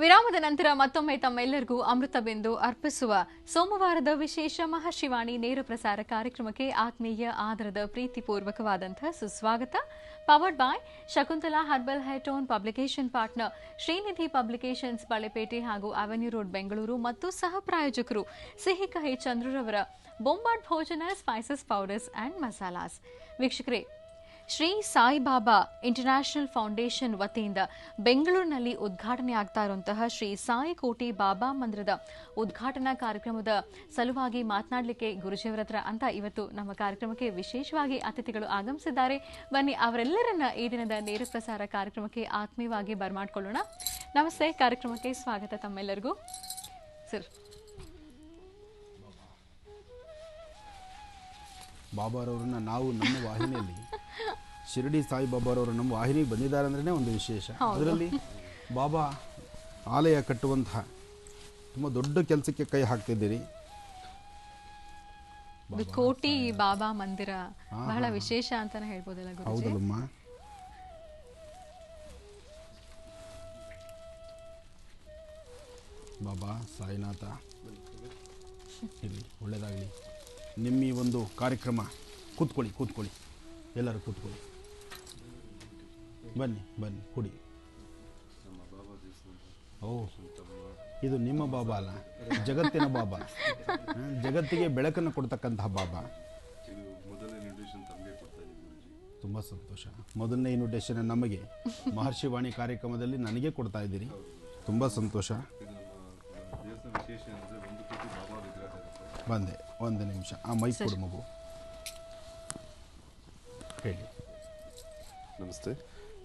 ವಿರಾಮದ ನಂತರ ಮತ್ತೊಮ್ಮೆ ತಮ್ಮೆಲ್ಲರಿಗೂ ಅಮೃತ ಬಿಂದು ಅರ್ಪಿಸುವ ಸೋಮವಾರದ ವಿಶೇಷ ಮಹಾಶಿವಾಣಿ ನೇರ ಪ್ರಸಾರ ಕಾರ್ಯಕ್ರಮಕ್ಕೆ ಆತ್ಮೀಯ ಆದರದ ಪ್ರೀತಿಪೂರ್ವಕವಾದಂತಹ ಸುಸ್ವಾಗತ. Powered by Shakuntala herbal hair tone publication partner Shrinidhi publications Balepete ಹಾಗೂ ಅವೆನ್ಯೂ ರೋಡ್ ಬೆಂಗಳೂರು ಮತ್ತು ಸಹ ಪ್ರಾಯೋಜಕರು ಸಿಹಿ ಕಹಿ ಚಂದ್ರರವರ ಬೊಂಬಾಟ್ ಭೋಜನ ಸ್ಪೈಸಸ್ ಪೌಡರ್ಸ್ ಅಂಡ್ ಮಸಾಲಾಸ್. ವೀಕ್ಷಕರೇ, ಶ್ರೀ ಸಾಯಿಬಾಬಾ ಇಂಟರ್ನ್ಯಾಷನಲ್ ಫೌಂಡೇಶನ್ ವತಿಯಿಂದ ಬೆಂಗಳೂರಿನಲ್ಲಿ ಉದ್ಘಾಟನೆ ಆಗ್ತಾ ಇರುವಂತಹ ಶ್ರೀ ಸಾಯಿ ಕೋಟಿ ಬಾಬಾ ಮಂದಿರದ ಉದ್ಘಾಟನಾ ಕಾರ್ಯಕ್ರಮದ ಸಲುವಾಗಿ ಮಾತನಾಡಲಿಕ್ಕೆ ಗುರುಜಿಯವರ ಹತ್ರ ಅಂತ ಇವತ್ತು ನಮ್ಮ ಕಾರ್ಯಕ್ರಮಕ್ಕೆ ವಿಶೇಷವಾಗಿ ಅತಿಥಿಗಳು ಆಗಮಿಸಿದ್ದಾರೆ. ಬನ್ನಿ, ಅವರೆಲ್ಲರನ್ನ ಈ ದಿನದ ನೇರ ಪ್ರಸಾರ ಕಾರ್ಯಕ್ರಮಕ್ಕೆ ಆತ್ಮೀಯವಾಗಿ ಬರಮಾಡಿಕೊಳ್ಳೋಣ. ನಮಸ್ತೆ, ಕಾರ್ಯಕ್ರಮಕ್ಕೆ ಸ್ವಾಗತ ತಮ್ಮೆಲ್ಲರಿಗೂ. ಸರ್, ಬಾಬಾರವ್ರನ್ನ ನಾವು ನಮ್ಮ ವಾಹಿನಿಯಲ್ಲಿ ಶಿರಡಿ ಸಾಯಿಬಾಬಾರವರು ನಮ್ಮ ವಾಹಿನಿಗೆ ಬಂದಿದ್ದಾರೆ ಅಂದ್ರೆ ಒಂದು ವಿಶೇಷ. ಅದರಲ್ಲಿ ಬಾಬಾ ಆಲಯ ಕಟ್ಟುವಂತಹ ತುಂಬ ದೊಡ್ಡ ಕೆಲಸಕ್ಕೆ ಕೈ ಹಾಕ್ತಿದ್ದೀರಿ. ಕೋಟಿ ಬಾಬಾ ಮಂದಿರ ಬಹಳ ವಿಶೇಷ ಅಂತಾನೆ ಹೇಳ್ಬೋದಲ್ಲ ಗುರುಜಿ? ಹೌದಲ್ಲಮ್ಮ. ಬಾಬಾ ಸಾಯಿನಾಥ ಇರಲಿ, ಒಳ್ಳೆಯದಾಗಲಿ. ನಿಮ್ಮ ಈ ಒಂದು ಕಾರ್ಯಕ್ರಮ ಕೂತ್ಕೊಳ್ಳಿ ಎಲ್ಲರೂ ಕೂತ್ಕೊಳ್ಳಿ. ಬನ್ನಿ ಬನ್ನಿ, ಕುಡಿ. ಓ, ಇದು ನಿಮ್ಮ ಬಾಬಾ ಅಲ್ಲ, ಜಗತ್ತಿನ ಬಾಬಾ, ಜಗತ್ತಿಗೆ ಬೆಳಕನ್ನು ಕೊಡ್ತಕ್ಕಂತಹ ಬಾಬಾ. ತುಂಬ ಸಂತೋಷ. ಮೊದಲನೇ ಇನ್ವಿಟೇಷನ್ ನಮಗೆ ಮಹರ್ಷಿವಾಣಿ ಕಾರ್ಯಕ್ರಮದಲ್ಲಿ ನನಗೆ ಕೊಡ್ತಾ ಇದ್ದೀರಿ. ತುಂಬ ಸಂತೋಷ. ಬಂದೆ, ಒಂದು ನಿಮಿಷ ಆ ಮೈಕ್ ಕೊಡು ಮಗು. ಹೇಳಿ. ನಮಸ್ತೆ.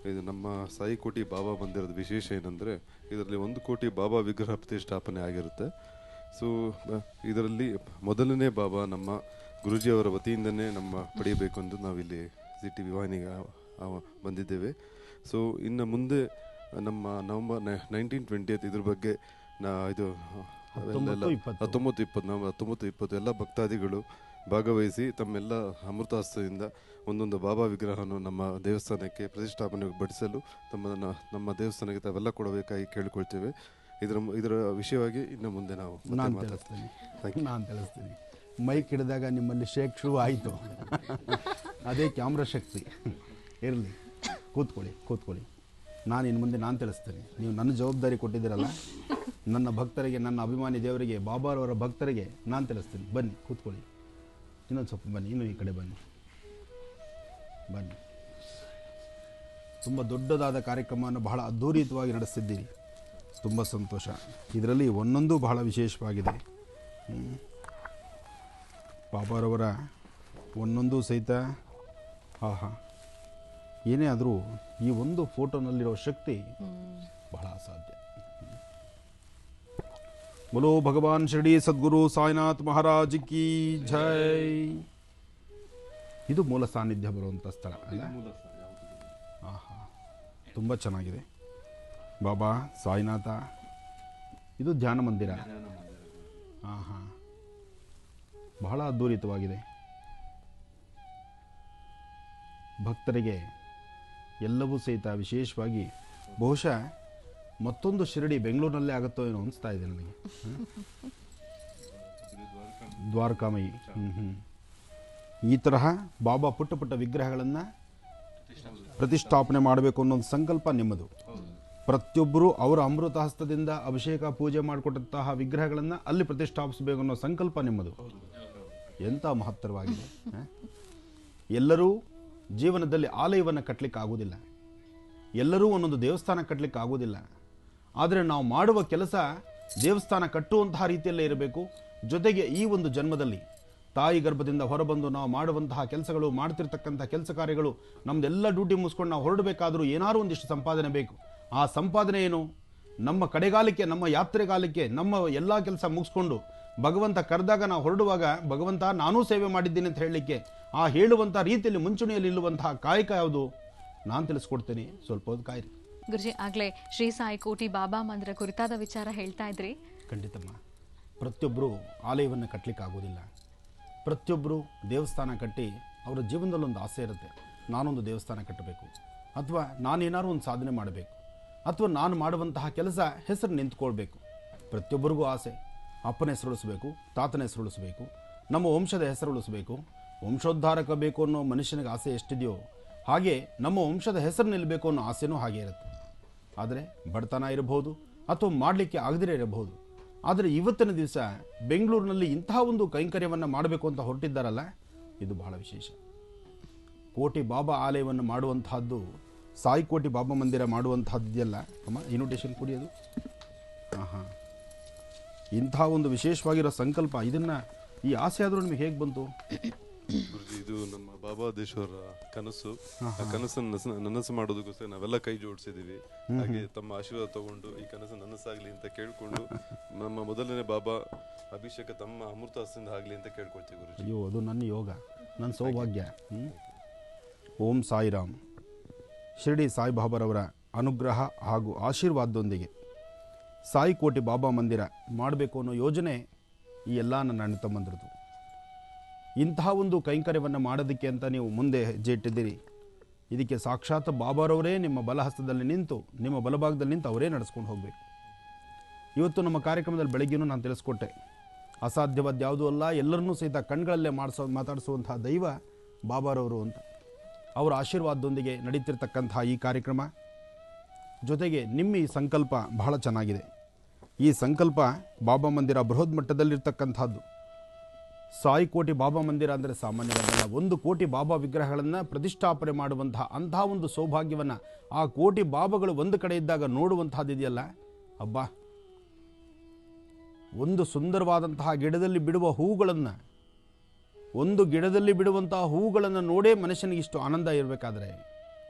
ಇದು ನಮ್ಮ ಸಾಯಿ ಕೋಟಿ ಬಾಬಾ ಮಂದಿರದ ವಿಶೇಷ ಏನಂದರೆ ಇದರಲ್ಲಿ 1 ಕೋಟಿ ಬಾಬಾ ವಿಗ್ರಹ ಪ್ರತಿಷ್ಠಾಪನೆ ಆಗಿರುತ್ತೆ. ಸೊ ಇದರಲ್ಲಿ ಮೊದಲನೇ ಬಾಬಾ ನಮ್ಮ ಗುರುಜಿಯವರ ವತಿಯಿಂದನೇ ನಮ್ಮ ಪಡೆಯಬೇಕು ಎಂದು ನಾವಿಲ್ಲಿ ZTV ವಾಹಿನಿಗೆ ಬಂದಿದ್ದೇವೆ. ಸೊ ಇನ್ನು ಮುಂದೆ ನಮ್ಮ ನವಂಬರ್ 19-20 ಇದ್ರ ಬಗ್ಗೆ ಇದು 19-20 ಎಲ್ಲ ಭಕ್ತಾದಿಗಳು ಭಾಗವಹಿಸಿ ತಮ್ಮೆಲ್ಲ ಅಮೃತಾಸ್ತ್ರದಿಂದ ಒಂದೊಂದು ಬಾಬಾ ವಿಗ್ರಹವನ್ನು ನಮ್ಮ ದೇವಸ್ಥಾನಕ್ಕೆ ಪ್ರತಿಷ್ಠಾಪನೆ ಬಡಿಸಲು ನಮ್ಮ ದೇವಸ್ಥಾನಕ್ಕೆ ತಾವೆಲ್ಲ ಕೊಡಬೇಕಾಗಿ ಕೇಳಿಕೊಳ್ತೇವೆ. ಇದರ ವಿಷಯವಾಗಿ ಇನ್ನು ಮುಂದೆ ನಾನು ತಿಳಿಸ್ತೀನಿ. ಮೈಕ್ ಹಿಡಿದಾಗ ನಿಮ್ಮಲ್ಲಿ ಶೇಕ್ ಶುರು ಆಯಿತು. ಅದೇ ಕ್ಯಾಮ್ರಾ ಶಕ್ತಿ. ಇರಲಿ, ಕೂತ್ಕೊಳ್ಳಿ. ನಾನು ಇನ್ನು ಮುಂದೆ ತಿಳಿಸ್ತೇನೆ. ನೀವು ನನ್ನ ಜವಾಬ್ದಾರಿ ಕೊಟ್ಟಿದ್ದೀರಲ್ಲ, ನನ್ನ ಭಕ್ತರಿಗೆ, ನನ್ನ ಅಭಿಮಾನಿ ದೇವರಿಗೆ, ಬಾಬಾರವರ ಭಕ್ತರಿಗೆ ನಾನು ತಿಳಿಸ್ತೀನಿ. ಬನ್ನಿ, ಕೂತ್ಕೊಳ್ಳಿ. ಇನ್ನೊಂದು ಸ್ವಲ್ಪ ಬನ್ನಿ, ಇನ್ನೂ ಈ ಕಡೆ ಬನ್ನಿ. ತುಂಬ ದೊಡ್ಡದಾದ ಕಾರ್ಯಕ್ರಮವನ್ನು ಬಹಳ ಅದ್ಧೂರಿತವಾಗಿ ನಡೆಸ್ತಿದ್ದೀರಿ. ತುಂಬ ಸಂತೋಷ. ಇದರಲ್ಲಿ ಒಂದೊಂದು ಬಹಳ ವಿಶೇಷವಾಗಿದೆ. ಬಾಬಾರವರ ಒಂದೊಂದು ಸಹಿತ ಆಹಾ, ಏನೇ ಆದರೂ ಈ ಒಂದು ಫೋಟೋನಲ್ಲಿರೋ ಶಕ್ತಿ ಬಹಳ ಅಸಾಧ್ಯ. बोलो भगवान शिरडी सद्गुरु ಸಾಯಿನಾಥ್ ಮಹಾರಾಜ್ ಕಿ ಜೈ. ಇದು ಮೂಲ ಸಾನ್ನಿಧ್ಯ ಬರುವಂಥ ಸ್ಥಳ ಅಲ್ಲ? ಆಹಾ, ತುಂಬ ಚೆನ್ನಾಗಿದೆ. ಬಾಬಾ ಸಾಯಿನಾಥ, ಇದು ಧ್ಯಾನ ಮಂದಿರ. ಆಹಾ, ಬಹಳ ಅದ್ಭುತವಾಗಿದೆ. ಭಕ್ತರಿಗೆ ಎಲ್ಲವೂ ಸಹಿತ ವಿಶೇಷವಾಗಿ ಬಹುಶಃ ಮತ್ತೊಂದು ಶಿರಡಿ ಬೆಂಗಳೂರಿನಲ್ಲೇ ಆಗುತ್ತೋ ಏನೋ ಅನಿಸ್ತಾ ಇದೆ ನನಗೆ. ದ್ವಾರಕಾಮಯಿ. ಈ ತರಹ ಬಾಬಾ ಪುಟ್ಟ ವಿಗ್ರಹಗಳನ್ನು ಪ್ರತಿಷ್ಠಾಪನೆ ಮಾಡಬೇಕು ಅನ್ನೋ ಒಂದು ಸಂಕಲ್ಪ ನಿಮ್ಮದು. ಪ್ರತಿಯೊಬ್ಬರು ಅವರ ಅಮೃತ ಹಸ್ತದಿಂದ ಅಭಿಷೇಕ ಪೂಜೆ ಮಾಡಿಕೊಟ್ಟಂತಹ ವಿಗ್ರಹಗಳನ್ನು ಅಲ್ಲಿ ಪ್ರತಿಷ್ಠಾಪಿಸಬೇಕು ಅನ್ನೋ ಸಂಕಲ್ಪ ನಿಮ್ಮದು. ಎಂಥ ಮಹತ್ತರವಾಗಿದೆ. ಎಲ್ಲರೂ ಜೀವನದಲ್ಲಿ ಆಲಯವನ್ನು ಕಟ್ಟಲಿಕ್ಕೆ ಆಗುವುದಿಲ್ಲ, ಎಲ್ಲರೂ ಒಂದೊಂದು ದೇವಸ್ಥಾನ ಕಟ್ಟಲಿಕ್ಕೆ ಆಗುವುದಿಲ್ಲ. ಆದರೆ ನಾವು ಮಾಡುವ ಕೆಲಸ ದೇವಸ್ಥಾನ ಕಟ್ಟುವಂತಹ ರೀತಿಯಲ್ಲೇ ಇರಬೇಕು. ಜೊತೆಗೆ ಈ ಒಂದು ಜನ್ಮದಲ್ಲಿ ತಾಯಿ ಗರ್ಭದಿಂದ ಹೊರಬಂದು ನಾವು ಮಾಡುವಂತಹ ಕೆಲಸಗಳು, ಮಾಡ್ತಿರ್ತಕ್ಕಂಥ ಕೆಲಸ ಕಾರ್ಯಗಳು, ನಮ್ಮದೆಲ್ಲ ಡ್ಯೂಟಿ ಮುಗಿಸ್ಕೊಂಡು ನಾವು ಹೊರಡಬೇಕಾದ್ರೂ ಏನಾದರೂ ಒಂದಿಷ್ಟು ಸಂಪಾದನೆ ಬೇಕು. ಆ ಸಂಪಾದನೆ ಏನು? ನಮ್ಮ ಕಡೆಗಾಲಕ್ಕೆ, ನಮ್ಮ ಯಾತ್ರೆಗಾಲಕ್ಕೆ, ನಮ್ಮ ಎಲ್ಲ ಕೆಲಸ ಮುಗಿಸ್ಕೊಂಡು ಭಗವಂತ ಕರೆದಾಗ ನಾವು ಹೊರಡುವಾಗ, ಭಗವಂತ ನಾನೂ ಸೇವೆ ಮಾಡಿದ್ದೀನಿ ಅಂತ ಹೇಳಲಿಕ್ಕೆ ಆ ಹೇಳುವಂಥ ರೀತಿಯಲ್ಲಿ ಮುಂಚೂಣಿಯಲ್ಲಿ ನಿಲ್ಲುವಂತಹ ಕಾಯಕ ಯಾವುದು? ನಾನು ತಿಳಿಸ್ಕೊಡ್ತೇನೆ, ಸ್ವಲ್ಪ ಹೊತ್ತು ಕಾಯಿರಿ. ಗುರುಜಿ, ಆಗ್ಲೇ ಶ್ರೀ ಸಾಯಿ ಕೋಟಿ ಬಾಬಾ ಮಂದಿರ ಕುರಿತಾದ ವಿಚಾರ ಹೇಳ್ತಾ ಇದ್ರಿ. ಖಂಡಿತಮ್ಮ. ಪ್ರತಿಯೊಬ್ಬರು ಆಲಯವನ್ನು ಕಟ್ಟಲಿಕ್ಕೆ ಆಗೋದಿಲ್ಲ. ಪ್ರತಿಯೊಬ್ಬರು ದೇವಸ್ಥಾನ ಕಟ್ಟಿ ಅವರ ಜೀವನದಲ್ಲೊಂದು ಆಸೆ ಇರುತ್ತೆ, ನಾನೊಂದು ದೇವಸ್ಥಾನ ಕಟ್ಟಬೇಕು ಅಥವಾ ನಾನೇನಾದ್ರು ಒಂದು ಸಾಧನೆ ಮಾಡಬೇಕು. ಅಥವಾ ನಾನು ಮಾಡುವಂತಹ ಕೆಲಸ ಹೆಸರು ನಿಂತ್ಕೊಳ್ಬೇಕು. ಪ್ರತಿಯೊಬ್ಬರಿಗೂ ಆಸೆ, ಅಪ್ಪನ ಹೆಸರು ಉಳಿಸ್ಬೇಕು, ತಾತನ ಹೆಸರು ಉಳಿಸ್ಬೇಕು, ನಮ್ಮ ವಂಶದ ಹೆಸರು ಉಳಿಸ್ಬೇಕು, ವಂಶೋದ್ಧಾರಕ ಬೇಕು ಅನ್ನೋ ಮನುಷ್ಯನಿಗೆ ಆಸೆ ಎಷ್ಟಿದೆಯೋ ಹಾಗೆ ನಮ್ಮ ವಂಶದ ಹೆಸರು ನಿಲ್ಲಬೇಕು ಅನ್ನೋ ಆಸೆನೂ ಹಾಗೆ ಇರುತ್ತೆ. ಆದರೆ ಬಡತನ ಇರಬಹುದು ಅಥವಾ ಮಾಡಲಿಕ್ಕೆ ಆಗದಿರೇ ಇರಬಹುದು. ಆದರೆ ಇವತ್ತಿನ ದಿವಸ ಬೆಂಗಳೂರಿನಲ್ಲಿ ಇಂತಹ ಒಂದು ಕೈಂಕರ್ಯವನ್ನು ಮಾಡಬೇಕು ಅಂತ ಹೊರಟಿದ್ದಾರಲ್ಲ, ಇದು ಬಹಳ ವಿಶೇಷ. ಕೋಟಿ ಬಾಬಾ ಆಲಯವನ್ನು ಮಾಡುವಂತಹದ್ದು, ಸಾಯಿ ಕೋಟಿ ಬಾಬಾ ಮಂದಿರ ಮಾಡುವಂತಹದ್ದು ಇದೆಯಲ್ಲ ಅಮ್ಮ, ಇನ್ವಿಟೇಷನ್ ಕೊಡಿಯೋದು. ಹಾಂ, ಇಂಥ ಒಂದು ವಿಶೇಷವಾಗಿರೋ ಸಂಕಲ್ಪ, ಇದನ್ನು ಈ ಆಸೆ ಆದರೂ ನಿಮಗೆ ಹೇಗೆ ಬಂತು ಗುರುಜಿ? ಇದು ನಮ್ಮ ಬಾಬಾ ದೇಶ್ವರ ಕನಸು. ಆ ಕನಸನ್ನು ನನಸು ಮಾಡೋದಕ್ಕೋಸ್ಕರ ನಾವೆಲ್ಲ ಕೈ ಜೋಡಿಸಿದೀವಿ. ಹಾಗೆ ತಮ್ಮ ಆಶೀರ್ವಾದ ತಗೊಂಡು ಈ ಕನಸು ನನಸಾಗ್ಲಿ ಅಂತ ಕೇಳ್ಕೊಂಡು ನಮ್ಮ ಮೊದಲನೇ ಬಾಬಾ ಅಭಿಷೇಕ ತಮ್ಮ ಅಮೃತ ಹಸ್ತದಿಂದ ಆಗಲಿ ಅಂತ ಕೇಳ್ಕೊಳ್ತೀವಿ ಗುರುಜಿ. ಅಯ್ಯೋ, ಅದು ನನ್ನ ಯೋಗ, ನನ್ನ ಸೌಭಾಗ್ಯ. ಓಂ ಸಾಯಿರಾಮ್. ಶಿರಡಿ ಸಾಯಿಬಾಬಾರವರ ಅನುಗ್ರಹ ಹಾಗೂ ಆಶೀರ್ವಾದದೊಂದಿಗೆ ಸಾಯಿ ಕೋಟಿ ಬಾಬಾ ಮಂದಿರ ಮಾಡಬೇಕು ಅನ್ನೋ ಯೋಜನೆ ಈ ಎಲ್ಲ ನನ್ನ ಅಣ್ಣ ತಮ್ಮಂದಿರದು. ಇಂತಹ ಒಂದು ಕೈಂಕರ್ಯವನ್ನು ಮಾಡೋದಕ್ಕೆ ಅಂತ ನೀವು ಮುಂದೆ ಹೆಜ್ಜೆ ಇಟ್ಟಿದ್ದೀರಿ. ಇದಕ್ಕೆ ಸಾಕ್ಷಾತ್ ಬಾಬಾರವರೇ ನಿಮ್ಮ ಬಲಹಸ್ತದಲ್ಲಿ ನಿಂತು, ನಿಮ್ಮ ಬಲಭಾಗದಲ್ಲಿ ನಿಂತು ಅವರೇ ನಡೆಸ್ಕೊಂಡು ಹೋಗಬೇಕು. ಇವತ್ತು ನಮ್ಮ ಕಾರ್ಯಕ್ರಮದಲ್ಲಿ ಬೆಳಗ್ಗೆನೂ ನಾನು ತಿಳಿಸ್ಕೊಟ್ಟೆ, ಅಸಾಧ್ಯವಾದ ಯಾವುದೂ ಅಲ್ಲ, ಎಲ್ಲರನ್ನೂ ಸಹಿತ ಕಣ್ಗಳಲ್ಲೇ ಮಾತಾಡಿಸುವಂತಹ ದೈವ ಬಾಬಾರವರು ಅಂತ. ಅವರ ಆಶೀರ್ವಾದದೊಂದಿಗೆ ನಡೀತಿರ್ತಕ್ಕಂತಹ ಈ ಕಾರ್ಯಕ್ರಮ ಜೊತೆಗೆ ನಿಮ್ಮ ಈ ಸಂಕಲ್ಪ ಬಹಳ ಚೆನ್ನಾಗಿದೆ. ಈ ಸಂಕಲ್ಪ ಬಾಬಾ ಮಂದಿರ ಬೃಹತ್ ಮಟ್ಟದಲ್ಲಿರ್ತಕ್ಕಂಥದ್ದು. ಸಾಯಿ ಕೋಟಿ ಬಾಬಾ ಮಂದಿರ ಅಂದರೆ ಸಾಮಾನ್ಯವಾದಲ್ಲ. 1 ಕೋಟಿ ಬಾಬಾ ವಿಗ್ರಹಗಳನ್ನು ಪ್ರತಿಷ್ಠಾಪನೆ ಮಾಡುವಂತಹ ಅಂತಹ ಒಂದು ಸೌಭಾಗ್ಯವನ್ನು ಆ ಕೋಟಿ ಬಾಬಾಗಳು ಒಂದು ಕಡೆ ಇದ್ದಾಗ ನೋಡುವಂತಹದ್ದಿದೆಯಲ್ಲ, ಅಬ್ಬಾ, ಒಂದು ಸುಂದರವಾದಂತಹ ಗಿಡದಲ್ಲಿ ಬಿಡುವ ಹೂಗಳನ್ನು, ಒಂದು ಗಿಡದಲ್ಲಿ ಬಿಡುವಂತಹ ಹೂಗಳನ್ನು ನೋಡೇ ಮನುಷ್ಯನಿಗೆ ಇಷ್ಟು ಆನಂದ ಇರಬೇಕಾದ್ರೆ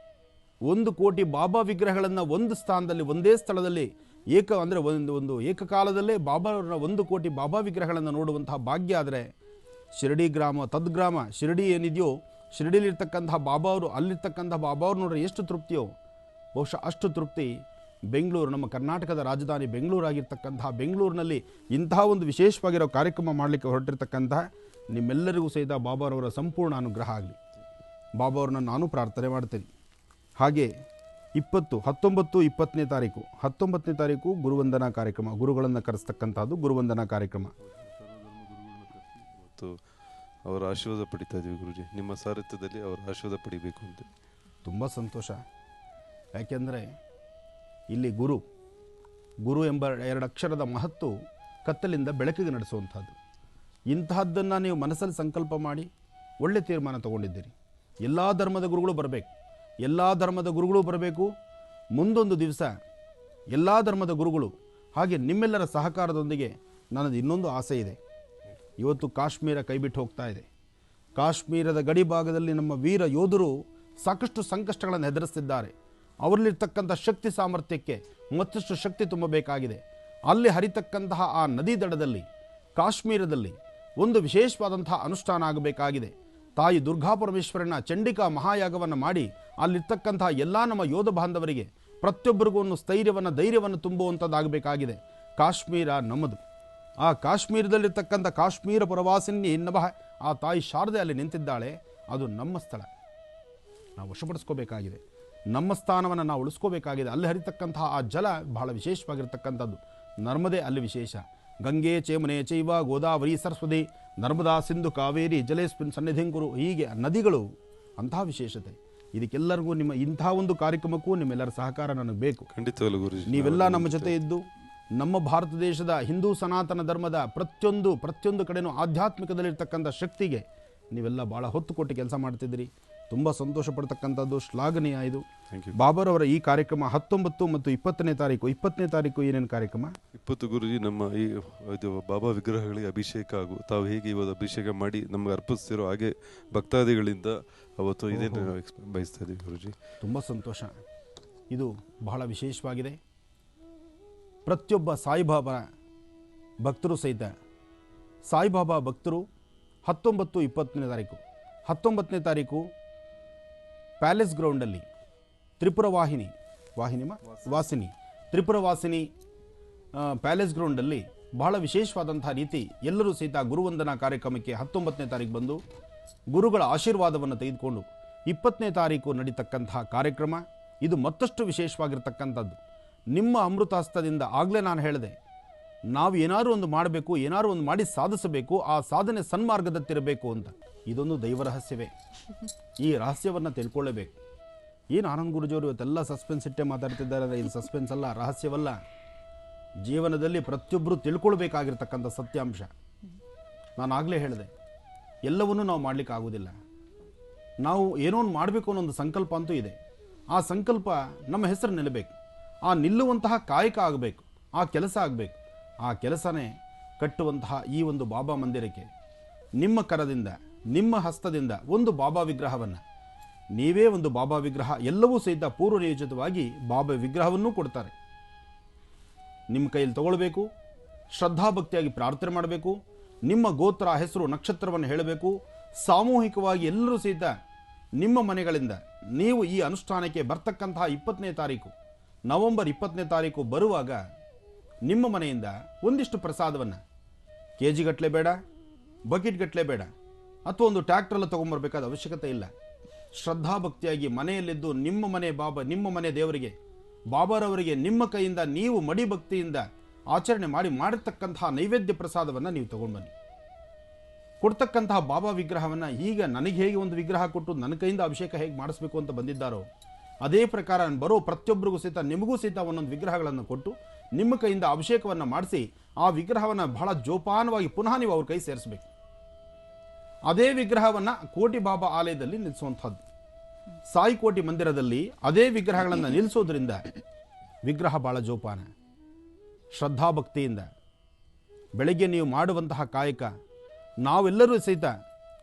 1 ಕೋಟಿ ಬಾಬಾ ವಿಗ್ರಹಗಳನ್ನು ಒಂದು ಸ್ಥಾನದಲ್ಲಿ, ಒಂದೇ ಸ್ಥಳದಲ್ಲಿ ಅಂದರೆ ಒಂದು ಏಕಕಾಲದಲ್ಲೇ ಬಾಬಾರವರ 1 ಕೋಟಿ ಬಾಬಾ ವಿಗ್ರಹಗಳನ್ನು ನೋಡುವಂತಹ ಭಾಗ್ಯ ಆದರೆ, ಶಿರಡಿ ಗ್ರಾಮ ತದ್ಗ್ರಾಮ ಶಿರಡಿ ಏನಿದೆಯೋ, ಶಿರಡಿಲಿರ್ತಕ್ಕಂತಹ ಬಾಬಾ ಅವರು, ಅಲ್ಲಿರ್ತಕ್ಕಂತಹ ಬಾಬಾ ಅವರು ನೋಡ್ರೆ ಎಷ್ಟು ತೃಪ್ತಿಯೋ, ಬಹುಶಃ ಅಷ್ಟು ತೃಪ್ತಿ ಬೆಂಗಳೂರು, ನಮ್ಮ ಕರ್ನಾಟಕದ ರಾಜಧಾನಿ ಬೆಂಗಳೂರಾಗಿರ್ತಕ್ಕಂತಹ ಬೆಂಗಳೂರಿನಲ್ಲಿ ಇಂತಹ ಒಂದು ವಿಶೇಷವಾಗಿರೋ ಕಾರ್ಯಕ್ರಮ ಮಾಡಲಿಕ್ಕೆ ಹೊರಟಿರ್ತಕ್ಕಂತಹ ನಿಮ್ಮೆಲ್ಲರಿಗೂ ಸಹಿತ ಬಾಬಾರವರ ಸಂಪೂರ್ಣ ಅನುಗ್ರಹ ಆಗಲಿ. ಬಾಬಾವ್ರನ್ನ ನಾನು ಪ್ರಾರ್ಥನೆ ಮಾಡ್ತೀನಿ. ಹಾಗೆ 20, 19, 20ನೇ ತಾರೀಕು 19ನೇ ತಾರೀಕು ಗುರುವಂದನಾ ಕಾರ್ಯಕ್ರಮ, ಗುರುಗಳನ್ನು ಕರೆಸ್ತಕ್ಕಂಥದ್ದು ಗುರುವಂದನಾ ಕಾರ್ಯಕ್ರಮ. ಮತ್ತು ಅವರ ಆಶೀರ್ವಾದ ಪಡಿತಾ ಇದ್ದೀವಿ ಗುರುಜಿ. ನಿಮ್ಮ ಸಾರಥ್ಯದಲ್ಲಿ ಅವರ ಆಶೀರ್ವಾದ ಪಡಿಬೇಕು ಅಂತ ತುಂಬ ಸಂತೋಷ. ಯಾಕೆಂದರೆ ಇಲ್ಲಿ ಗುರು ಎಂಬ 2 ಅಕ್ಷರದ ಮಹತ್ತು ಕತ್ತಲಿಂದ ಬೆಳಕಿಗೆ ನಡೆಸುವಂಥದ್ದು. ಇಂತಹದ್ದನ್ನು ನೀವು ಮನಸ್ಸಲ್ಲಿ ಸಂಕಲ್ಪ ಮಾಡಿ ಒಳ್ಳೆ ತೀರ್ಮಾನ ತಗೊಂಡಿದ್ದೀರಿ. ಎಲ್ಲ ಧರ್ಮದ ಗುರುಗಳು ಬರಬೇಕು, ಎಲ್ಲ ಧರ್ಮದ ಗುರುಗಳು ಬರಬೇಕು. ಮುಂದೊಂದು ದಿವಸ ಎಲ್ಲ ಧರ್ಮದ ಗುರುಗಳು ಹಾಗೆ ನಿಮ್ಮೆಲ್ಲರ ಸಹಕಾರದೊಂದಿಗೆ ನನ್ನದು ಇನ್ನೊಂದು ಆಸೆ ಇದೆ. ಇವತ್ತು ಕಾಶ್ಮೀರ ಕೈಬಿಟ್ಟು ಹೋಗ್ತಾ ಇದೆ. ಕಾಶ್ಮೀರದ ಗಡಿ ಭಾಗದಲ್ಲಿ ನಮ್ಮ ವೀರ ಯೋಧರು ಸಾಕಷ್ಟು ಸಂಕಷ್ಟಗಳನ್ನು ಎದುರಿಸ್ತಿದ್ದಾರೆ. ಅವರಲ್ಲಿರ್ತಕ್ಕಂಥ ಶಕ್ತಿ ಸಾಮರ್ಥ್ಯಕ್ಕೆ ಮತ್ತಷ್ಟು ಶಕ್ತಿ ತುಂಬಬೇಕಾಗಿದೆ. ಅಲ್ಲಿ ಹರಿತಕ್ಕಂತಹ ಆ ನದಿ ದಡದಲ್ಲಿ ಕಾಶ್ಮೀರದಲ್ಲಿ ಒಂದು ವಿಶೇಷವಾದಂತಹ ಅನುಷ್ಠಾನ ಆಗಬೇಕಾಗಿದೆ. ತಾಯಿ ದುರ್ಗಾ ಪರಮೇಶ್ವರನ ಚಂಡಿಕಾ ಮಹಾಯಾಗವನ್ನು ಮಾಡಿ ಅಲ್ಲಿರ್ತಕ್ಕಂತಹ ಎಲ್ಲ ನಮ್ಮ ಯೋಧ ಬಾಂಧವರಿಗೆ ಪ್ರತಿಯೊಬ್ಬರಿಗೂ ಒಂದು ಧೈರ್ಯವನ್ನು ತುಂಬುವಂಥದ್ದಾಗಬೇಕಾಗಿದೆ. ಕಾಶ್ಮೀರ ನಮ್ಮದು. ಆ ಕಾಶ್ಮೀರದಲ್ಲಿರ್ತಕ್ಕಂಥ ಕಾಶ್ಮೀರ ಪುರವಾಸಿನಿ ಎನ್ನುವ ಆ ತಾಯಿ ಶಾರದೆ ಅಲ್ಲಿ ನಿಂತಿದ್ದಾಳೆ. ಅದು ನಮ್ಮ ಸ್ಥಳ, ನಾವು ವಶಪಡಿಸ್ಕೋಬೇಕಾಗಿದೆ. ನಮ್ಮ ಸ್ಥಾನವನ್ನು ನಾವು ಉಳಿಸ್ಕೋಬೇಕಾಗಿದೆ. ಅಲ್ಲಿ ಹರಿತಕ್ಕಂತಹ ಆ ಜಲ ಬಹಳ ವಿಶೇಷವಾಗಿರ್ತಕ್ಕಂಥದ್ದು. ನರ್ಮದೆ ಅಲ್ಲಿ ವಿಶೇಷ. ಗಂಗೆ ಚೇಮನೆ ಚೈವ ಗೋದಾವರಿ ಸರಸ್ವತಿ ನರ್ಮದಾ ಸಿಂಧು ಕಾವೇರಿ ಜಲೇಸ್ಮಿನ್ ಸನ್ನಿಧಿಂಕುರು, ಹೀಗೆ ನದಿಗಳು ಅಂತಹ ವಿಶೇಷತೆ. ಇದಕ್ಕೆಲ್ಲರಿಗೂ ನಿಮ್ಮ ಇಂಥ ಒಂದು ಕಾರ್ಯಕ್ರಮಕ್ಕೂ ನಿಮ್ಮೆಲ್ಲರ ಸಹಕಾರ ನನಗೆ ಬೇಕು. ಖಂಡಿತವಲ್ಲ ಗುರುಜಿ. ನೀವೆಲ್ಲ ನಮ್ಮ ಜೊತೆ ಇದ್ದು ನಮ್ಮ ಭಾರತ ದೇಶದ ಹಿಂದೂ ಸನಾತನ ಧರ್ಮದ ಪ್ರತಿಯೊಂದು ಕಡೆನೂ ಆಧ್ಯಾತ್ಮಿಕದಲ್ಲಿರ್ತಕ್ಕಂಥ ಶಕ್ತಿಗೆ ನೀವೆಲ್ಲ ಭಾಳ ಹೊತ್ತು ಕೊಟ್ಟು ಕೆಲಸ ಮಾಡ್ತಿದ್ದೀರಿ. ತುಂಬ ಸಂತೋಷ ಪಡ್ತಕ್ಕಂಥದ್ದು, ಶ್ಲಾಘನೀಯ ಇದು. ಬಾಬಾರವರ ಈ ಕಾರ್ಯಕ್ರಮ 19 ಮತ್ತು 20ನೇ ತಾರೀಕು. 20ನೇ ತಾರೀಕು ಏನೇನು ಕಾರ್ಯಕ್ರಮ? 20 ಗುರುಜಿ ನಮ್ಮ ಈ ಇದು ಬಾಬಾ ವಿಗ್ರಹಗಳಿಗೆ ಅಭಿಷೇಕ ಹಾಗೂ ತಾವು ಹೇಗೆ ಇವತ್ತು ಅಭಿಷೇಕ ಮಾಡಿ ನಮಗೆ ಅರ್ಪಿಸ್ತಿರೋ ಹಾಗೆ ಭಕ್ತಾದಿಗಳಿಂದ ಅವತ್ತು ಇದೇನು ಬಯಸ್ತಾ ಇದ್ದೀವಿ ಗುರುಜಿ. ತುಂಬ ಸಂತೋಷ. ಇದು ಬಹಳ ವಿಶೇಷವಾಗಿದೆ. ಪ್ರತಿಯೊಬ್ಬ ಸಾಯಿಬಾಬಾ ಭಕ್ತರು ಸಹಿತ ಸಾಯಿಬಾಬಾ ಭಕ್ತರು 19, 20ನೇ ತಾರೀಕು 19ನೇ ತಾರೀಕು ಪ್ಯಾಲೇಸ್ ಗ್ರೌಂಡಲ್ಲಿ ತ್ರಿಪುರ ವಾಸಿನಿ ಪ್ಯಾಲೇಸ್ ಗ್ರೌಂಡಲ್ಲಿ ಬಹಳ ವಿಶೇಷವಾದಂಥ ರೀತಿ ಎಲ್ಲರೂ ಸಹಿತ ಗುರುವಂದನಾ ಕಾರ್ಯಕ್ರಮಕ್ಕೆ 19ನೇ ತಾರೀಕು ಬಂದು ಗುರುಗಳ ಆಶೀರ್ವಾದವನ್ನು ತೆಗೆದುಕೊಂಡು 20ನೇ ತಾರೀಕು ನಡೀತಕ್ಕಂತಹ ಕಾರ್ಯಕ್ರಮ ಇದು ಮತ್ತಷ್ಟು ವಿಶೇಷವಾಗಿರ್ತಕ್ಕಂಥದ್ದು. ನಿಮ್ಮ ಅಮೃತ ಹಸ್ತದಿಂದ ಆಗಲೇ ನಾನು ಹೇಳಿದೆ, ನಾವು ಏನಾದರೂ ಒಂದು ಮಾಡಬೇಕು, ಏನಾದರೂ ಒಂದು ಮಾಡಿ ಸಾಧಿಸಬೇಕು, ಆ ಸಾಧನೆ ಸನ್ಮಾರ್ಗದತ್ತಿರಬೇಕು ಅಂತ. ಇದೊಂದು ದೈವ ರಹಸ್ಯವೇ. ಈ ರಹಸ್ಯವನ್ನು ತಿಳ್ಕೊಳ್ಳೇಬೇಕು. ಏನು ಆನಂದ್ ಗುರುಜಿಯವರು ಇವತ್ತೆಲ್ಲ ಸಸ್ಪೆನ್ಸ್ ಇಟ್ಟೇ ಮಾತಾಡ್ತಿದ್ದಾರೆ ಅಂದರೆ ಇದು ಸಸ್ಪೆನ್ಸ್ ಅಲ್ಲ, ರಹಸ್ಯವಲ್ಲ. ಜೀವನದಲ್ಲಿ ಪ್ರತಿಯೊಬ್ಬರು ತಿಳ್ಕೊಳ್ಬೇಕಾಗಿರ್ತಕ್ಕಂಥ ಸತ್ಯಾಂಶ. ನಾನು ಆಗಲೇ ಹೇಳಿದೆ, ಎಲ್ಲವನ್ನೂ ನಾವು ಮಾಡಲಿಕ್ಕೆ ಆಗೋದಿಲ್ಲ. ನಾವು ಏನೋ ಒಂದು ಮಾಡಬೇಕು ಅನ್ನೋ ಒಂದು ಸಂಕಲ್ಪ ಅಂತೂ ಇದೆ. ಆ ಸಂಕಲ್ಪ ನಮ್ಮ ಹೆಸರು ನಿಲ್ಲಬೇಕು. ಆ ನಿಲ್ಲುವಂತಹ ಕಾಯಕ ಆಗಬೇಕು, ಆ ಕೆಲಸ ಆಗಬೇಕು. ಆ ಕೆಲಸನೇ ಕಟ್ಟುವಂತಹ ಈ ಒಂದು ಬಾಬಾ ಮಂದಿರಕ್ಕೆ ನಿಮ್ಮ ಕರದಿಂದ, ನಿಮ್ಮ ಹಸ್ತದಿಂದ ಒಂದು ಬಾಬಾ ವಿಗ್ರಹವನ್ನು, ನೀವೇ ಒಂದು ಬಾಬಾ ವಿಗ್ರಹ, ಎಲ್ಲವೂ ಸಹಿತ ಪೂರ್ವ ನಿಯೋಜಿತವಾಗಿ ಬಾಬಾ ವಿಗ್ರಹವನ್ನೂ ಕೊಡ್ತಾರೆ. ನಿಮ್ಮ ಕೈಯಲ್ಲಿ ತಗೊಳ್ಬೇಕು, ಶ್ರದ್ಧಾಭಕ್ತಿಯಾಗಿ ಪ್ರಾರ್ಥನೆ ಮಾಡಬೇಕು, ನಿಮ್ಮ ಗೋತ್ರ, ಹೆಸರು, ನಕ್ಷತ್ರವನ್ನು ಹೇಳಬೇಕು. ಸಾಮೂಹಿಕವಾಗಿ ಎಲ್ಲರೂ ಸಹಿತ ನಿಮ್ಮ ಮನೆಗಳಿಂದ ನೀವು ಈ ಅನುಷ್ಠಾನಕ್ಕೆ ಬರ್ತಕ್ಕಂತಹ 20ನೇ ತಾರೀಕು, ನವೆಂಬರ್ 20ನೇ ತಾರೀಕು ಬರುವಾಗ ನಿಮ್ಮ ಮನೆಯಿಂದ ಒಂದಿಷ್ಟು ಪ್ರಸಾದವನ್ನು, KG ಗಟ್ಟಲೆ ಬೇಡ, ಬಕೆಟ್ ಗಟ್ಟಲೆ ಬೇಡ, ಅಥವಾ ಒಂದು ಟ್ರ್ಯಾಕ್ಟ್ರೆಲ್ಲ ತೊಗೊಂಬರ್ಬೇಕಾದ ಅವಶ್ಯಕತೆ ಇಲ್ಲ. ಶ್ರದ್ಧಾಭಕ್ತಿಯಾಗಿ ಮನೆಯಲ್ಲಿದ್ದು ನಿಮ್ಮ ಮನೆ ಬಾಬಾ, ನಿಮ್ಮ ಮನೆ ದೇವರಿಗೆ, ಬಾಬಾರವರಿಗೆ ನಿಮ್ಮ ಕೈಯಿಂದ ನೀವು ಮಡಿ ಭಕ್ತಿಯಿಂದ ಆಚರಣೆ ಮಾಡಿರ್ತಕ್ಕಂತಹ ನೈವೇದ್ಯ ಪ್ರಸಾದವನ್ನು ನೀವು ತಗೊಂಡ್ಬನ್ನಿ. ಕೊಡ್ತಕ್ಕಂತಹ ಬಾಬಾ ವಿಗ್ರಹವನ್ನು ಈಗ ನನಗೆ ಹೇಗೆ ಒಂದು ವಿಗ್ರಹ ಕೊಟ್ಟು ನನ್ನ ಕೈಯಿಂದ ಅಭಿಷೇಕ ಹೇಗೆ ಮಾಡಿಸ್ಬೇಕು ಅಂತ ಬಂದಿದ್ದಾರೋ, ಅದೇ ಪ್ರಕಾರ ಬರೋ ಪ್ರತಿಯೊಬ್ಬರಿಗೂ ಸಹಿತ, ನಿಮಗೂ ಸಹಿತ ಒಂದೊಂದು ವಿಗ್ರಹಗಳನ್ನು ಕೊಟ್ಟು ನಿಮ್ಮ ಕೈಯಿಂದ ಅಭಿಷೇಕವನ್ನು ಮಾಡಿಸಿ ಆ ವಿಗ್ರಹವನ್ನು ಬಹಳ ಜೋಪಾನವಾಗಿ ಪುನಃ ನೀವು ಅವ್ರ ಕೈ ಸೇರಿಸಬೇಕು. ಅದೇ ವಿಗ್ರಹವನ್ನು ಕೋಟಿ ಬಾಬಾ ಆಲಯದಲ್ಲಿ ನಿಲ್ಲಿಸುವಂಥದ್ದು. ಸಾಯಿ ಕೋಟಿ ಮಂದಿರದಲ್ಲಿ ಅದೇ ವಿಗ್ರಹಗಳನ್ನು ನಿಲ್ಲಿಸೋದ್ರಿಂದ ವಿಗ್ರಹ ಬಹಳ ಜೋಪಾನ, ಶ್ರದ್ಧಾಭಕ್ತಿಯಿಂದ ಬೆಳಗ್ಗೆ ನೀವು ಮಾಡುವಂತಹ ಕಾಯಕ, ನಾವೆಲ್ಲರೂ ಸಹಿತ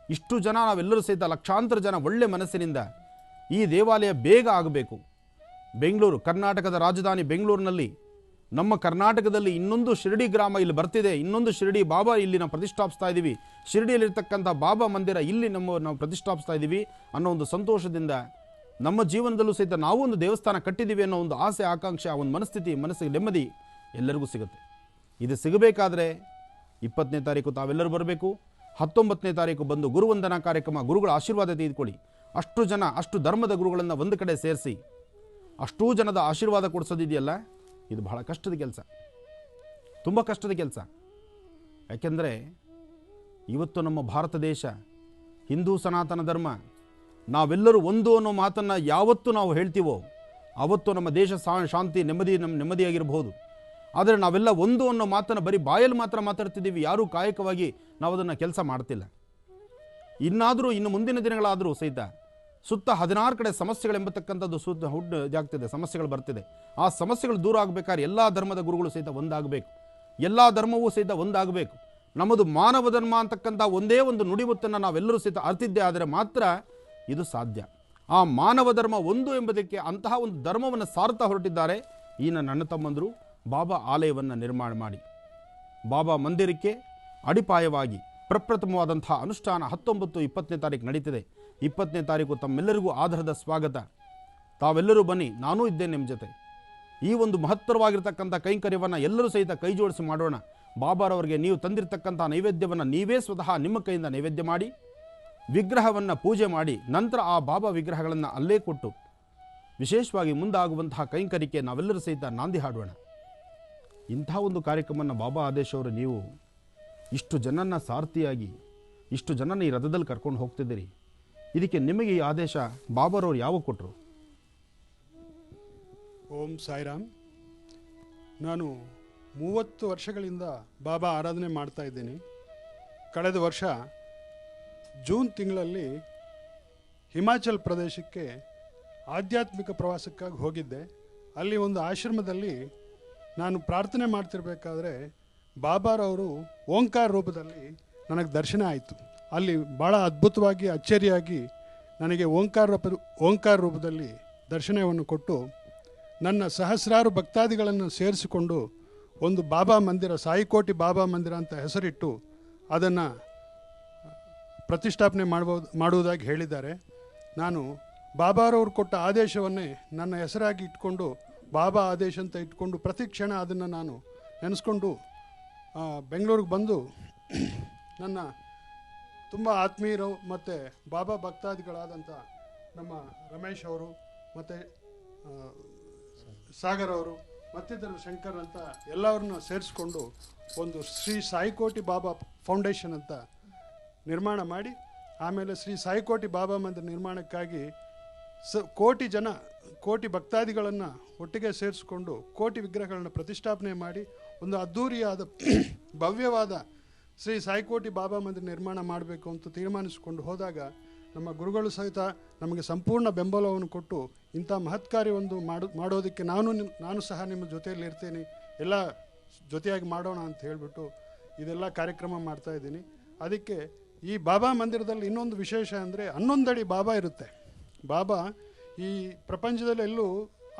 ಇಷ್ಟು ಜನ, ನಾವೆಲ್ಲರೂ ಸಹಿತ ಲಕ್ಷಾಂತರ ಜನ ಒಳ್ಳೆ ಮನಸ್ಸಿನಿಂದ ಈ ದೇವಾಲಯ ಬೇಗ ಆಗಬೇಕು. ಬೆಂಗಳೂರು, ಕರ್ನಾಟಕದ ರಾಜಧಾನಿ ಬೆಂಗಳೂರಿನಲ್ಲಿ, ನಮ್ಮ ಕರ್ನಾಟಕದಲ್ಲಿ ಇನ್ನೊಂದು ಶಿರಡಿ ಗ್ರಾಮ ಇಲ್ಲಿ ಬರ್ತಿದೆ, ಇನ್ನೊಂದು ಶಿರಡಿ ಬಾಬಾ ಇಲ್ಲಿ ನಾವು ಪ್ರತಿಷ್ಠಾಪಿಸ್ತಾ ಇದ್ದೀವಿ, ಶಿರಡಿಯಲ್ಲಿರ್ತಕ್ಕಂಥ ಬಾಬಾ ಮಂದಿರ ಇಲ್ಲಿ ನಾವು ಪ್ರತಿಷ್ಠಾಪಿಸ್ತಾ ಇದ್ದೀವಿ ಅನ್ನೋ ಒಂದು ಸಂತೋಷದಿಂದ, ನಮ್ಮ ಜೀವನದಲ್ಲೂ ಸಹಿತ ನಾವು ಒಂದು ದೇವಸ್ಥಾನ ಕಟ್ಟಿದ್ದೀವಿ ಅನ್ನೋ ಒಂದು ಆಸೆ, ಆಕಾಂಕ್ಷೆ, ಆ ಒಂದು ಮನಸ್ಸಿಗೆ ನೆಮ್ಮದಿ ಎಲ್ಲರಿಗೂ ಸಿಗುತ್ತೆ. ಇದು ಸಿಗಬೇಕಾದ್ರೆ 20ನೇ ತಾರೀಕು ತಾವೆಲ್ಲರೂ ಬರಬೇಕು. 19ನೇ ತಾರೀಕು ಬಂದು ಗುರುವಂದನಾ ಕಾರ್ಯಕ್ರಮ, ಗುರುಗಳ ಆಶೀರ್ವಾದ ತೆಗೆದುಕೊಳ್ಳಿ. ಅಷ್ಟು ಜನ, ಅಷ್ಟು ಧರ್ಮದ ಗುರುಗಳನ್ನು ಒಂದು ಕಡೆ ಸೇರಿಸಿ ಅಷ್ಟೂ ಜನದ ಆಶೀರ್ವಾದ ಕೊಡಿಸೋದಿದೆಯಲ್ಲ, ಇದು ಬಹಳ ಕಷ್ಟದ ಕೆಲಸ, ತುಂಬ ಕಷ್ಟದ ಕೆಲಸ. ಯಾಕೆಂದರೆ ಇವತ್ತು ನಮ್ಮ ಭಾರತ ದೇಶ, ಹಿಂದೂ ಸನಾತನ ಧರ್ಮ, ನಾವೆಲ್ಲರೂ ಒಂದು ಅನ್ನೋ ಮಾತನ್ನು ಯಾವತ್ತು ನಾವು ಹೇಳ್ತೀವೋ ಆವತ್ತು ನಮ್ಮ ದೇಶ ಶಾಂತಿ, ನೆಮ್ಮದಿಯಾಗಿರಬಹುದು. ಆದರೆ ನಾವೆಲ್ಲ ಒಂದು ಅನ್ನೋ ಮಾತನ್ನು ಬರೀ ಬಾಯಲ್ಲಿ ಮಾತ್ರ ಮಾತಾಡ್ತಿದ್ದೀವಿ, ಯಾರೂ ಕಾಯಕವಾಗಿ ನಾವು ಅದನ್ನು ಕೆಲಸ ಮಾಡ್ತಿಲ್ಲ. ಇನ್ನು ಮುಂದಿನ ದಿನಗಳಾದರೂ ಸಹಿತ ಸುತ್ತ 16 ಕಡೆ ಸಮಸ್ಯೆಗಳೆಂಬತಕ್ಕಂಥದ್ದು ಇದಾಗ್ತಿದೆ, ಸಮಸ್ಯೆಗಳು ಬರ್ತಿದೆ. ಆ ಸಮಸ್ಯೆಗಳು ದೂರ ಆಗಬೇಕಾದ್ರೆ ಎಲ್ಲ ಧರ್ಮದ ಗುರುಗಳು ಸಹಿತ ಒಂದಾಗಬೇಕು, ಎಲ್ಲ ಧರ್ಮವೂ ಸಹಿತ ಒಂದಾಗಬೇಕು. ನಮ್ಮದು ಮಾನವ ಧರ್ಮ ಅಂತಕ್ಕಂಥ ಒಂದೇ ಒಂದು ನುಡಿಮುತ್ತನ್ನು ನಾವೆಲ್ಲರೂ ಸಹಿತ ಅರ್ತಿದ್ದೇ ಆದರೆ ಮಾತ್ರ ಇದು ಸಾಧ್ಯ. ಆ ಮಾನವ ಧರ್ಮ ಒಂದು ಎಂಬುದಕ್ಕೆ ಅಂತಹ ಒಂದು ಧರ್ಮವನ್ನು ಸಾರ್ತಾ ಹೊರಟಿದ್ದಾರೆ ಈ ನನ್ನ ತಮ್ಮಂದರು. ಬಾಬಾ ಆಲಯವನ್ನು ನಿರ್ಮಾಣ ಮಾಡಿ ಬಾಬಾ ಮಂದಿರಕ್ಕೆ ಅಡಿಪಾಯವಾಗಿ ಪ್ರಪ್ರಥಮವಾದಂತಹ ಅನುಷ್ಠಾನ 19, 20ನೇ ತಾರೀಕು ನಡೀತಿದೆ. 20ನೇ ತಾರೀಕು ತಮ್ಮೆಲ್ಲರಿಗೂ ಆಧಾರದ ಸ್ವಾಗತ. ತಾವೆಲ್ಲರೂ ಬನ್ನಿ, ನಾನೂ ಇದ್ದೇನೆ ನಿಮ್ಮ ಜೊತೆ. ಈ ಒಂದು ಮಹತ್ತರವಾಗಿರ್ತಕ್ಕಂಥ ಕೈಂಕರ್ಯವನ್ನು ಎಲ್ಲರೂ ಸಹಿತ ಕೈ ಜೋಡಿಸಿ ಮಾಡೋಣ. ಬಾಬಾರವರಿಗೆ ನೀವು ತಂದಿರತಕ್ಕಂಥ ನೈವೇದ್ಯವನ್ನು ನೀವೇ ಸ್ವತಃ ನಿಮ್ಮ ಕೈಯಿಂದ ನೈವೇದ್ಯ ಮಾಡಿ, ವಿಗ್ರಹವನ್ನು ಪೂಜೆ ಮಾಡಿ, ನಂತರ ಆ ಬಾಬಾ ವಿಗ್ರಹಗಳನ್ನು ಅಲ್ಲೇ ಕೊಟ್ಟು ವಿಶೇಷವಾಗಿ ಮುಂದಾಗುವಂತಹ ಕೈಂಕರ್ಯಕ್ಕೆ ನಾವೆಲ್ಲರೂ ಸಹಿತ ನಾಂದಿ ಹಾಡೋಣ. ಇಂಥ ಒಂದು ಕಾರ್ಯಕ್ರಮವನ್ನು ಬಾಬಾ ಆದೇಶವರು ನೀವು ಇಷ್ಟು ಜನನ್ನ ಸಾರಥಿಯಾಗಿ, ಇಷ್ಟು ಜನನ ಈ ರಥದಲ್ಲಿ ಕರ್ಕೊಂಡು ಹೋಗ್ತಿದ್ದೀರಿ. ಇದಕ್ಕೆ ನಿಮಗೆ ಈ ಆದೇಶ ಬಾಬಾರವರು ಯಾವಾಗ ಕೊಟ್ಟರು? ಓಂ ಸಾಯಿರಾಮ್. ನಾನು 30 ವರ್ಷಗಳಿಂದ ಬಾಬಾ ಆರಾಧನೆ ಮಾಡ್ತಾ ಇದ್ದೀನಿ. ಕಳೆದ ವರ್ಷ ಜೂನ್ ತಿಂಗಳಲ್ಲಿ ಹಿಮಾಚಲ್ ಪ್ರದೇಶಕ್ಕೆ ಆಧ್ಯಾತ್ಮಿಕ ಪ್ರವಾಸಕ್ಕಾಗಿ ಹೋಗಿದ್ದೆ. ಅಲ್ಲಿ ಒಂದು ಆಶ್ರಮದಲ್ಲಿ ನಾನು ಪ್ರಾರ್ಥನೆ ಮಾಡ್ತಿರ್ಬೇಕಾದ್ರೆ ಬಾಬಾರವರು ಓಂಕಾರ ರೂಪದಲ್ಲಿ ನನಗೆ ದರ್ಶನ ಆಯಿತು. ಅಲ್ಲಿ ಭಾಳ ಅದ್ಭುತವಾಗಿ, ಅಚ್ಚರಿಯಾಗಿ ನನಗೆ ಓಂಕಾರ ರೂಪದಲ್ಲಿ ದರ್ಶನವನ್ನು ಕೊಟ್ಟು ನನ್ನ ಸಹಸ್ರಾರು ಭಕ್ತಾದಿಗಳನ್ನು ಸೇರಿಸಿಕೊಂಡು ಒಂದು ಬಾಬಾ ಮಂದಿರ, ಸಾಯಿಕೋಟಿ ಬಾಬಾ ಮಂದಿರ ಅಂತ ಹೆಸರಿಟ್ಟು ಅದನ್ನು ಪ್ರತಿಷ್ಠಾಪನೆ ಮಾಡುವುದಾಗಿ ಹೇಳಿದ್ದಾರೆ. ನಾನು ಬಾಬಾರವರು ಕೊಟ್ಟ ಆದೇಶವನ್ನೇ ನನ್ನ ಹೆಸರಾಗಿ ಇಟ್ಕೊಂಡು, ಬಾಬಾ ಆದೇಶ ಅಂತ ಇಟ್ಕೊಂಡು ಪ್ರತಿ ಕ್ಷಣ ಅದನ್ನು ನಾನು ನೆನೆಸ್ಕೊಂಡು ಬೆಂಗಳೂರಿಗೆ ಬಂದು ನನ್ನ ತುಂಬ ಆತ್ಮೀಯರು ಮತ್ತು ಬಾಬಾ ಭಕ್ತಾದಿಗಳಾದಂಥ ನಮ್ಮ ರಮೇಶ್ ಅವರು ಮತ್ತು ಸಾಗರ್ ಅವರು ಮತ್ತಿತರ ಶಂಕರ್ ಅಂತ ಎಲ್ಲರನ್ನ ಸೇರಿಸ್ಕೊಂಡು ಒಂದು ಶ್ರೀ ಸಾಯಿಕೋಟಿ ಬಾಬಾ ಫೌಂಡೇಶನ್ ಅಂತ ನಿರ್ಮಾಣ ಮಾಡಿ, ಆಮೇಲೆ ಶ್ರೀ ಸಾಯಿಕೋಟಿ ಬಾಬಾ ಮಂದಿರ ನಿರ್ಮಾಣಕ್ಕಾಗಿ ಕೋಟಿ ಭಕ್ತಾದಿಗಳನ್ನು ಒಟ್ಟಿಗೆ ಸೇರಿಸ್ಕೊಂಡು ಕೋಟಿ ವಿಗ್ರಹಗಳನ್ನು ಪ್ರತಿಷ್ಠಾಪನೆ ಮಾಡಿ ಒಂದು ಅದ್ಧೂರಿಯಾದ ಭವ್ಯವಾದ ಶ್ರೀ ಸಾಯಿಕೋಟಿ ಬಾಬಾ ಮಂದಿರ ನಿರ್ಮಾಣ ಮಾಡಬೇಕು ಅಂತ ತೀರ್ಮಾನಿಸಿಕೊಂಡು ಹೋದಾಗ ನಮ್ಮ ಗುರುಗಳು ಸಹಿತ ನಮಗೆ ಸಂಪೂರ್ಣ ಬೆಂಬಲವನ್ನು ಕೊಟ್ಟು ಇಂಥ ಮಹತ್ ಕಾರ್ಯವೊಂದು ಮಾಡೋದಕ್ಕೆ ನಾನು ಸಹ ನಿಮ್ಮ ಜೊತೆಯಲ್ಲಿ ಇರ್ತೇನೆ, ಎಲ್ಲ ಜೊತೆಯಾಗಿ ಮಾಡೋಣ ಅಂತ ಹೇಳಿಬಿಟ್ಟು ಇದೆಲ್ಲ ಕಾರ್ಯಕ್ರಮ ಮಾಡ್ತಾಯಿದ್ದೀನಿ. ಅದಕ್ಕೆ ಈ ಬಾಬಾ ಮಂದಿರದಲ್ಲಿ ಇನ್ನೊಂದು ವಿಶೇಷ ಅಂದರೆ 11 ಅಡಿ ಬಾಬಾ ಇರುತ್ತೆ. ಬಾಬಾ ಈ ಪ್ರಪಂಚದಲ್ಲಿ ಎಲ್ಲೂ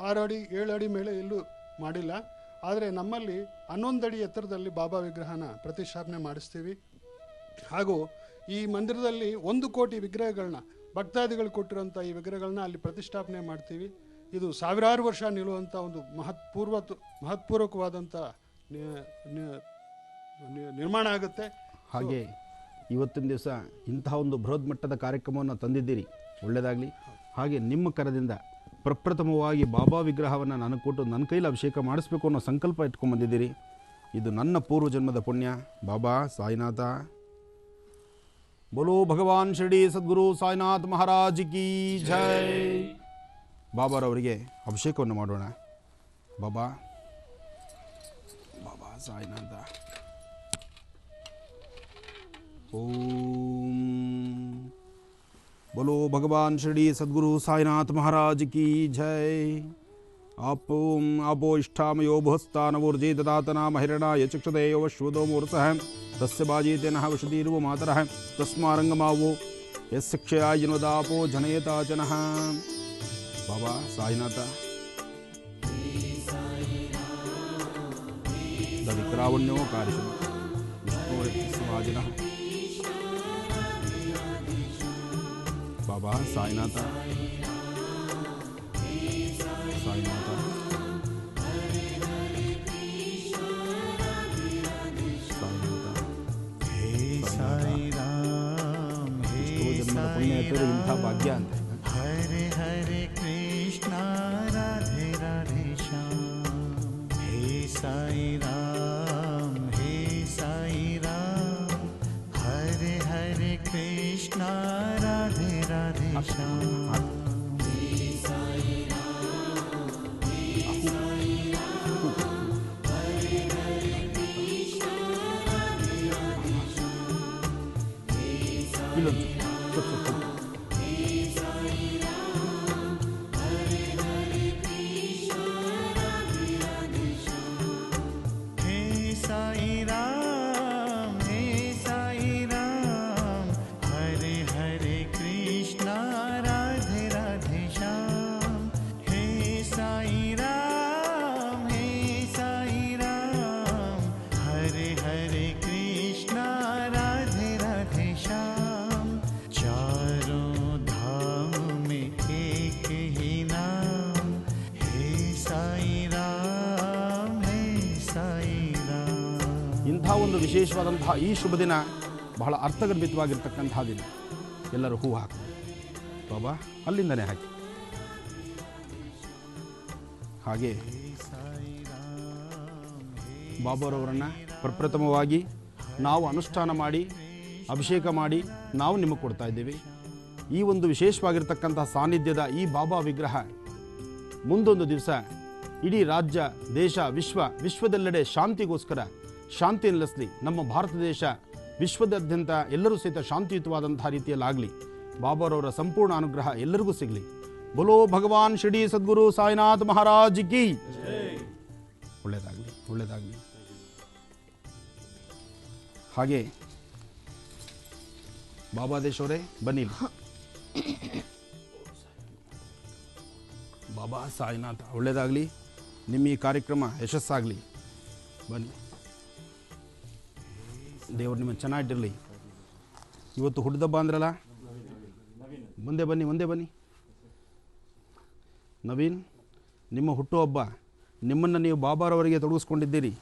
6 ಅಡಿ 7 ಅಡಿ ಮೇಲೆ ಎಲ್ಲೂ ಮಾಡಿಲ್ಲ. ಆದರೆ ನಮ್ಮಲ್ಲಿ 11 ಅಡಿ ಎತ್ತರದಲ್ಲಿ ಬಾಬಾ ವಿಗ್ರಹನ ಪ್ರತಿಷ್ಠಾಪನೆ ಮಾಡಿಸ್ತೀವಿ. ಹಾಗೂ ಈ ಮಂದಿರದಲ್ಲಿ 1 ಕೋಟಿ ವಿಗ್ರಹಗಳನ್ನ ಭಕ್ತಾದಿಗಳು ಕೊಟ್ಟಿರೋಂಥ ಈ ವಿಗ್ರಹಗಳನ್ನ ಅಲ್ಲಿ ಪ್ರತಿಷ್ಠಾಪನೆ ಮಾಡ್ತೀವಿ. ಇದು ಸಾವಿರಾರು ವರ್ಷ ನಿಲ್ಲುವಂಥ ಒಂದು ಮಹತ್ಪೂರ್ವಕವಾದಂಥ ನಿರ್ಮಾಣ ಆಗುತ್ತೆ. ಹಾಗೆ ಇವತ್ತಿನ ದಿವಸ ಇಂತಹ ಒಂದು ಬೃಹತ್ ಮಟ್ಟದ ಕಾರ್ಯಕ್ರಮವನ್ನು ತಂದಿದ್ದೀರಿ, ಒಳ್ಳೆಯದಾಗಲಿ. ಹಾಗೆ ನಿಮ್ಮ ಕರದಿಂದ ಪ್ರಪ್ರಥಮವಾಗಿ ಬಾಬಾ ವಿಗ್ರಹವನ್ನು ನನಗೆ ಕೊಟ್ಟು ನನ್ನ ಕೈಲಿ ಅಭಿಷೇಕ ಮಾಡಿಸ್ಬೇಕು ಅನ್ನೋ ಸಂಕಲ್ಪ ಇಟ್ಕೊಂಡ್ಬಂದಿದ್ದೀರಿ. ಇದು ನನ್ನ ಪೂರ್ವಜನ್ಮದ ಪುಣ್ಯ. ಬಾಬಾ ಸಾಯಿನಾಥ बोलो भगवान शिरडी सद्गुरु साईनाथ महाराज की जय. ಬಾಬಾರವರಿಗೆ ಅಭಿಷೇಕವನ್ನು ಮಾಡೋಣ. ಬಾಬಾ ಬಾಬಾ ಸಾಯಿನಾಥ. ಓಂ बोलो भगवान शिरडी सद्गुरु साईनाथ महाराज की जय. आपो इष्ठामयो भुस्तानवोर्जे ददातना महिरणाय चक्षुदेयो वश्वदो मूर्तः तस्य बाजीते नः वशदीर्वो मातरः तस्मारंगमावो यस्यक्षयायनोदापो जनयता जनः. बाबा साईनाथ दविक्रावण्यो कार्यशु विष्णुरित्यस्माजिनः. बाबा साईनाथ साईनाथ ಇಂಥ ಭಾಗ್ಯ ಅಂತ. ಹರೆ ಹರೆ ಕೃಷ್ಣ ರಾಧೆ ರಾಧೆ ಶ್ಯಾಮ್. ಹೇ ಸಾಯಿ ರಾಮ್ ಹೇ ಸಾಯಿ ರಾಮ್. ಹರೆ ಹರೆ ಕೃಷ್ಣ ರಾಧೆ ರಾಧೆ ಶ್ಯಾಮ್. ಇಲ್ಲೊಂದು ಇಂಥ ಒಂದು ವಿಶೇಷವಾದಂತಹ ಈ ಶುಭ ದಿನ ಬಹಳ ಅರ್ಥಗರ್ಭಿತವಾಗಿರ್ತಕ್ಕಂತಹ ದಿನ. ಎಲ್ಲರೂ ಹೂ ಹಾಕಿ ಬಾಬಾ ಅಲ್ಲಿಂದನೇ ಹಾಕಿ. ಹಾಗೆ ಬಾಬಾರವರನ್ನು ಪ್ರಪ್ರಥಮವಾಗಿ ನಾವು ಅನುಷ್ಠಾನ ಮಾಡಿ ಅಭಿಷೇಕ ಮಾಡಿ ನಾವು ನಿಮಗೆ ಕೊಡ್ತಾ ಇದ್ದೀವಿ. ಈ ಒಂದು ವಿಶೇಷವಾಗಿರ್ತಕ್ಕಂಥ ಸಾನ್ನಿಧ್ಯದ ಈ ಬಾಬಾ ವಿಗ್ರಹ ಮುಂದೊಂದು ದಿವಸ ಇಡೀ ರಾಜ್ಯ ದೇಶ ವಿಶ್ವದೆಲ್ಲೆಡೆ ಶಾಂತಿಗೋಸ್ಕರ ಶಾಂತಿ ನೆಲೆಸಲಿ. ನಮ್ಮ ಭಾರತ ದೇಶ ವಿಶ್ವದಾದ್ಯಂತ ಎಲ್ಲರೂ ಸಹಿತ ಶಾಂತಿಯುತವಾದಂತಹ ರೀತಿಯಲ್ಲಾಗಲಿ. ಬಾಬಾರವರ ಸಂಪೂರ್ಣ ಅನುಗ್ರಹ ಎಲ್ಲರಿಗೂ ಸಿಗಲಿ. ಬೋಲೋ ಭಗವಾನ್ ಶಿರಡಿ ಸದ್ಗುರು ಸಾಯಿನಾಥ್ ಮಹಾರಾಜ್ ಕಿ ಒಳ್ಳೆಯದಾಗಲಿ, ಒಳ್ಳೆಯದಾಗಲಿ. ಹಾಗೆ ಬಾಬಾದೇಶ್ ಅವರೇ ಬನ್ನಿ. ಬಾಬಾ ಸಾಯಿನಾಥ ಒಳ್ಳೆಯದಾಗಲಿ. ನಿಮ್ಮ ಈ ಕಾರ್ಯಕ್ರಮ ಯಶಸ್ಸಾಗಲಿ. ಬನ್ನಿ, ದೇವರು ನಿಮ್ಮನ್ನು ಚೆನ್ನಾಗಿಟ್ಟಿರಲಿ. ಇವತ್ತು ಹುಟ್ಟಿದಬ್ಬ ಅಂದ್ರಲ್ಲ, ಮುಂದೆ ಬನ್ನಿ, ಮುಂದೆ ಬನ್ನಿ. ನವೀನ್, ನಿಮ್ಮ ಹುಟ್ಟುಹಬ್ಬ, ನಿಮ್ಮನ್ನು ನೀವು ಬಾಬಾರವರಿಗೆ ತೊಡಗಿಸ್ಕೊಂಡಿದ್ದೀರಿ.